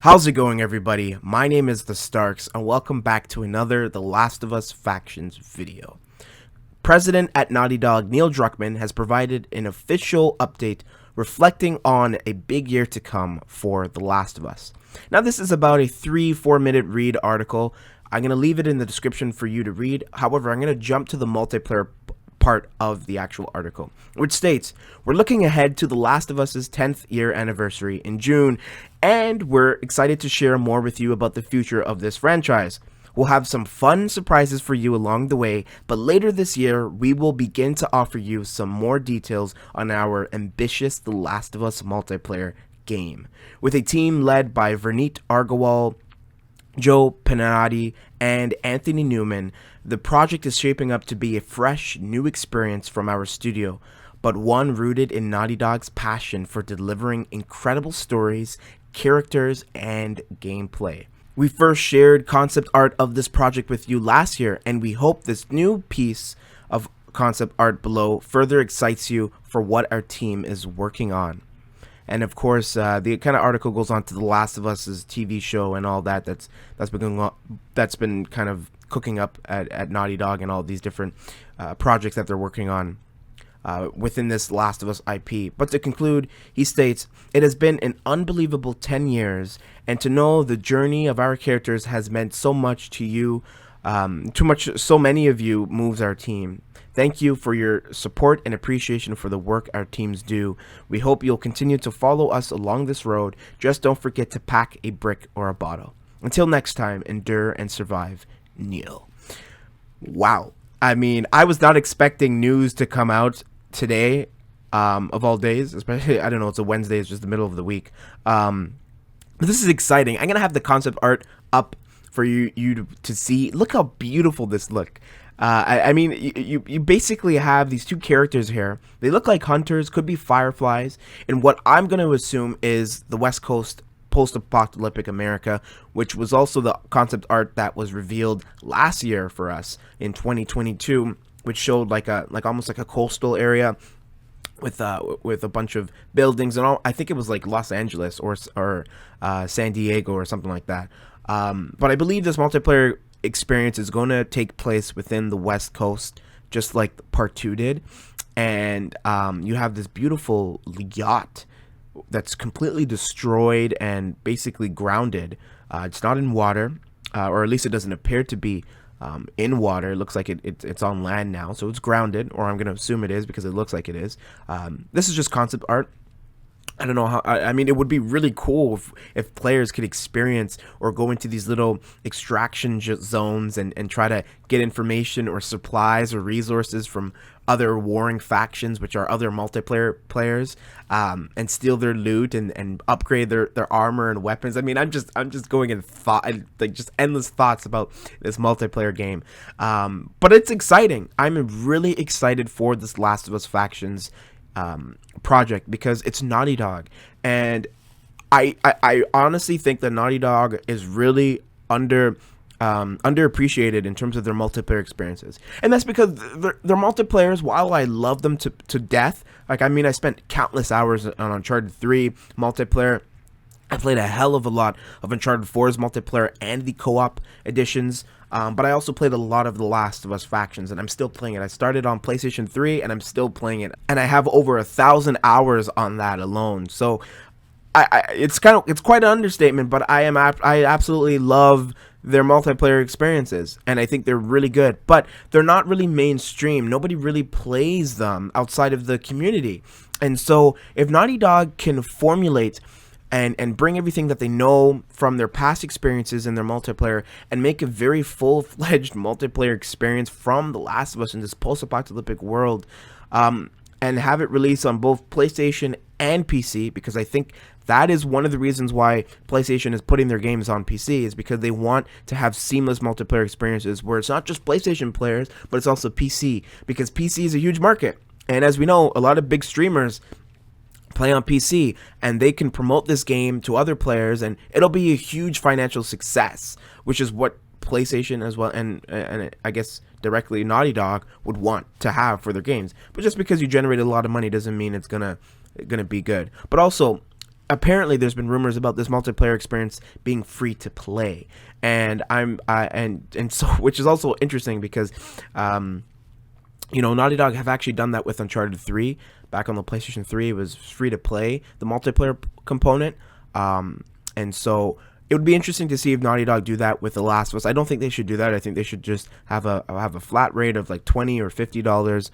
How's it going, everybody? My name is The Starks, and welcome back to another The Last of Us Factions video. President at Naughty Dog, Neil Druckmann, has provided an official update reflecting on a big year to come for The Last of Us. Now, this is about a 3-4 minute read article. I'm going to leave it in the description for you to read. However, I'm going to jump to the multiplayer part of the actual article, which states, we're looking ahead to The Last of Us's 10th year anniversary in June, and we're excited to share more with you about the future of this franchise. We'll have some fun surprises for you along the way, but later this year, we will begin to offer you some more details on our ambitious The Last of Us multiplayer game. With a team led by Verneet Argawal, Joe Pinati, and Anthony Newman, the project is shaping up to be a fresh, new experience from our studio, but one rooted in Naughty Dog's passion for delivering incredible stories, characters, and gameplay. We first shared concept art of this project with you last year, and we hope this new piece of concept art below further excites you for what our team is working on. And of course, the kind of article goes on to The Last of Us's TV show and all that's been going on, that's been kind of cooking up at Naughty Dog and all these different projects that they're working on within this Last of Us IP. But to conclude, he states, it has been an unbelievable 10 years, and to know the journey of our characters has meant so much to you, so many of you moves our team. Thank you for your support and appreciation for the work our teams do. We hope you'll continue to follow us along this road. Just don't forget to pack a brick or a bottle. Until next time, endure and survive, Neil. Wow. I mean, I was not expecting news to come out today, of all days, especially, I don't know, it's a Wednesday, it's just the middle of the week. But this is exciting. I'm going to have the concept art up for you to see. Look how beautiful this looks. I mean, you basically have these two characters here. They look like hunters, could be fireflies, and what I'm going to assume is the West Coast post-apocalyptic America, which was also the concept art that was revealed last year for us in 2022, which showed almost like a coastal area with a bunch of buildings and all. I think it was like Los Angeles or San Diego or something like that. But I believe this multiplayer experience is going to take place within the West Coast, just like part 2 did. And you have this beautiful yacht that's completely destroyed and basically grounded. It's not in water, or at least it doesn't appear to be in water. It looks like it's on land now, so it's grounded, or I'm going to assume it is because it looks like it is. This is just concept art. I don't know how. I mean, it would be really cool if players could experience or go into these little extraction zones and try to get information or supplies or resources from other warring factions, which are other multiplayer players, and steal their loot and upgrade their armor and weapons. I mean, I'm just going in thought, like just endless thoughts about this multiplayer game. But it's exciting. I'm really excited for this Last of Us Factions project because it's Naughty Dog, and I honestly think that Naughty Dog is really underappreciated in terms of their multiplayer experiences, and that's because their multiplayers, while I love them to death, like, I mean, I spent countless hours on Uncharted 3 multiplayer. I played a hell of a lot of Uncharted 4's multiplayer and the co-op editions, but I also played a lot of The Last of Us Factions, and I'm still playing it. I started on PlayStation 3, and I'm still playing it, and I have over 1,000 hours on that alone. So, it's quite an understatement, but I absolutely love their multiplayer experiences, and I think they're really good. But they're not really mainstream. Nobody really plays them outside of the community, and so if Naughty Dog can formulate and bring everything that they know from their past experiences in their multiplayer and make a very full-fledged multiplayer experience from The Last of Us in this post-apocalyptic world, and have it released on both PlayStation and PC, because I think that is one of the reasons why PlayStation is putting their games on PC, is because they want to have seamless multiplayer experiences where it's not just PlayStation players, but it's also PC, because PC is a huge market. And as we know, a lot of big streamers play on PC, and they can promote this game to other players, and it'll be a huge financial success, which is what PlayStation as well, and I guess directly Naughty Dog would want to have for their games. But just because you generate a lot of money doesn't mean it's gonna be good. But also, apparently there's been rumors about this multiplayer experience being free to play, and so which is also interesting because Naughty Dog have actually done that with Uncharted 3. Back on the PlayStation 3, it was free to play, the multiplayer component. And so it would be interesting to see if Naughty Dog do that with The Last of Us. I don't think they should do that. I think they should just have a flat rate of like $20 or $50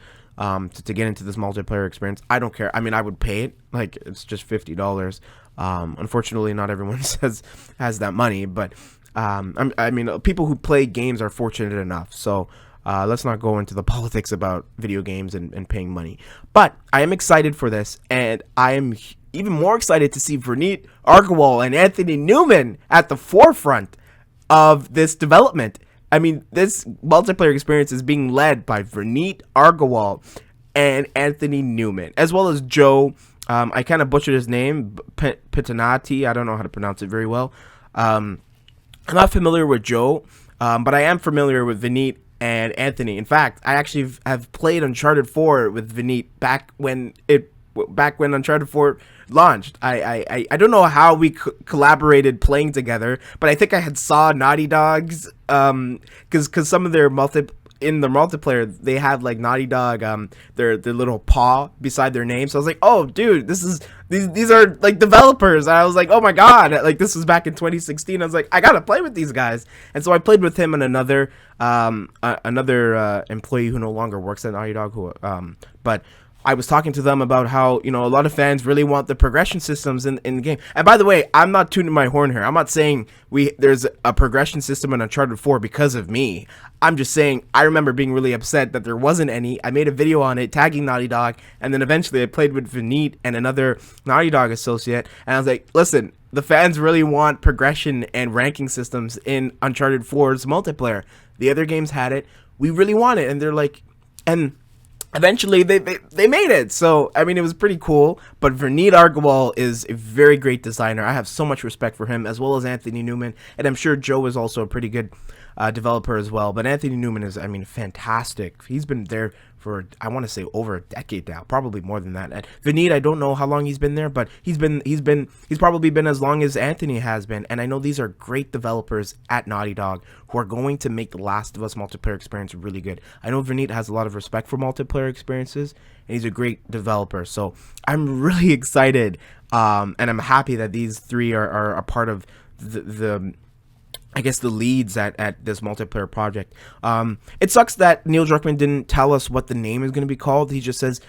to get into this multiplayer experience. I don't care. I mean, I would pay it. Like, it's just $50. Unfortunately, not everyone has that money, but I mean, people who play games are fortunate enough. So let's not go into the politics about video games and paying money. But I am excited for this, and I am even more excited to see Verneet Agarwal and Anthony Newman at the forefront of this development. I mean, this multiplayer experience is being led by Verneet Agarwal and Anthony Newman, as well as Joe. I kind of butchered his name, Pitanati. I don't know how to pronounce it very well. I'm not familiar with Joe, but I am familiar with Verneet and Anthony. In fact, I actually have played Uncharted 4 with Verneet back when Uncharted 4 launched. I don't know how we collaborated playing together, but I think I had saw Naughty Dog's because some of their multiplayer they had like Naughty Dog their little paw beside their name. So I was like, oh dude, these are like developers. And I was like, oh my god, like this was back in 2016. I was like, I gotta play with these guys. And so I played with him and another employee who no longer works at Naughty Dog, but I was talking to them about how, a lot of fans really want the progression systems in the game. And by the way, I'm not tooting my horn here. I'm not saying there's a progression system in Uncharted 4 because of me. I'm just saying I remember being really upset that there wasn't any. I made a video on it tagging Naughty Dog, and then eventually I played with Verneet and another Naughty Dog associate, and I was like, listen, the fans really want progression and ranking systems in Uncharted 4's multiplayer. The other games had it. We really want it. And they're like, and eventually they made it. So I mean, it was pretty cool. But Verneet Agarwal is a very great designer. I have so much respect for him, as well as Anthony Newman, and I'm sure Joe is also a pretty good developer as well. But Anthony Newman is, I mean, fantastic. He's been there for, I want to say, over a decade now, probably more than that. And Verneet, I don't know how long he's been there, but he's probably been as long as Anthony has been. And I know these are great developers at Naughty Dog who are going to make The Last of Us multiplayer experience really good. I know Verneet has a lot of respect for multiplayer experiences, and he's a great developer. So I'm really excited, and I'm happy that these three are a part of the I guess the leads at this multiplayer project. It sucks that Neil Druckmann didn't tell us what the name is going to be called. He just says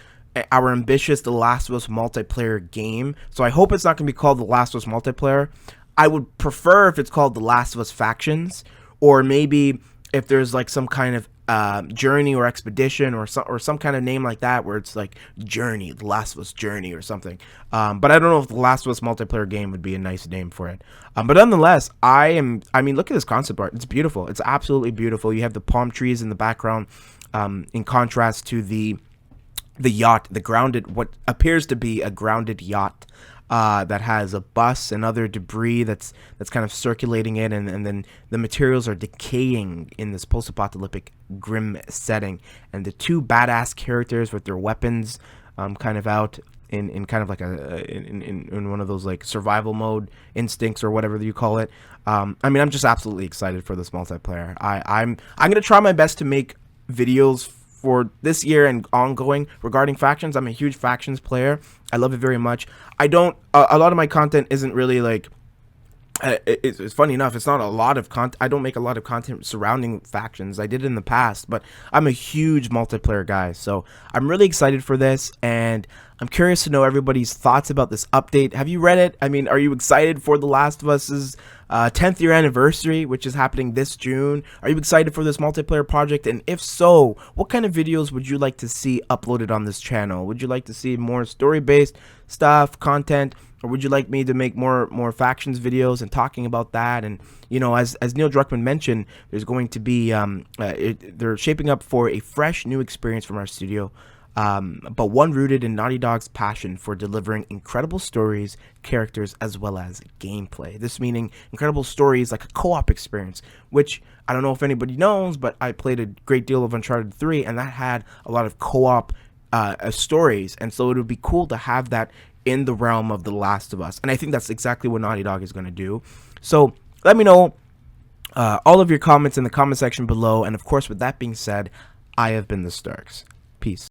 our ambitious The Last of Us multiplayer game. So I hope it's not going to be called The Last of Us multiplayer. I would prefer if it's called The Last of Us Factions, or maybe if there's like some kind of journey or expedition or some kind of name like that, where it's like Journey, The Last of Us Journey or something. But I don't know if The Last of Us multiplayer game would be a nice name for it. But nonetheless, I mean, look at this concept art. It's beautiful. It's absolutely beautiful. You have the palm trees in the background, in contrast to the yacht, the grounded, what appears to be a grounded yacht. That has a bus and other debris that's kind of circulating it, and then the materials are decaying in this post-apocalyptic grim setting, and the two badass characters with their weapons kind of out in kind of like in one of those like survival mode instincts or whatever you call it. I mean, I'm just absolutely excited for this multiplayer. I'm gonna try my best to make videos for this year and ongoing regarding factions. I'm a huge factions player. I love it very much. I don't, a lot of my content isn't really like, it's funny enough, it's not a lot of content. I don't make a lot of content surrounding factions. I did it in the past, but I'm a huge multiplayer guy. So I'm really excited for this, and I'm curious to know everybody's thoughts about this update. Have you read it? I mean, are you excited for The Last of Us's 10th year anniversary, which is happening this June? Are you excited for this multiplayer project? And if so, what kind of videos would you like to see uploaded on this channel? Would you like to see more story-based stuff, content, or would you like me to make more factions videos and talking about that? And as Neil Druckmann mentioned, there's going to be they're shaping up for a fresh new experience from our studio, but one rooted in Naughty Dog's passion for delivering incredible stories, characters, as well as gameplay. This meaning incredible stories like a co-op experience, which I don't know if anybody knows, but I played a great deal of Uncharted 3, and that had a lot of co-op stories, and so it would be cool to have that in the realm of The Last of Us. And I think that's exactly what Naughty Dog is going to do. So let me know all of your comments in the comment section below. And of course, with that being said, I have been the Starks. Peace.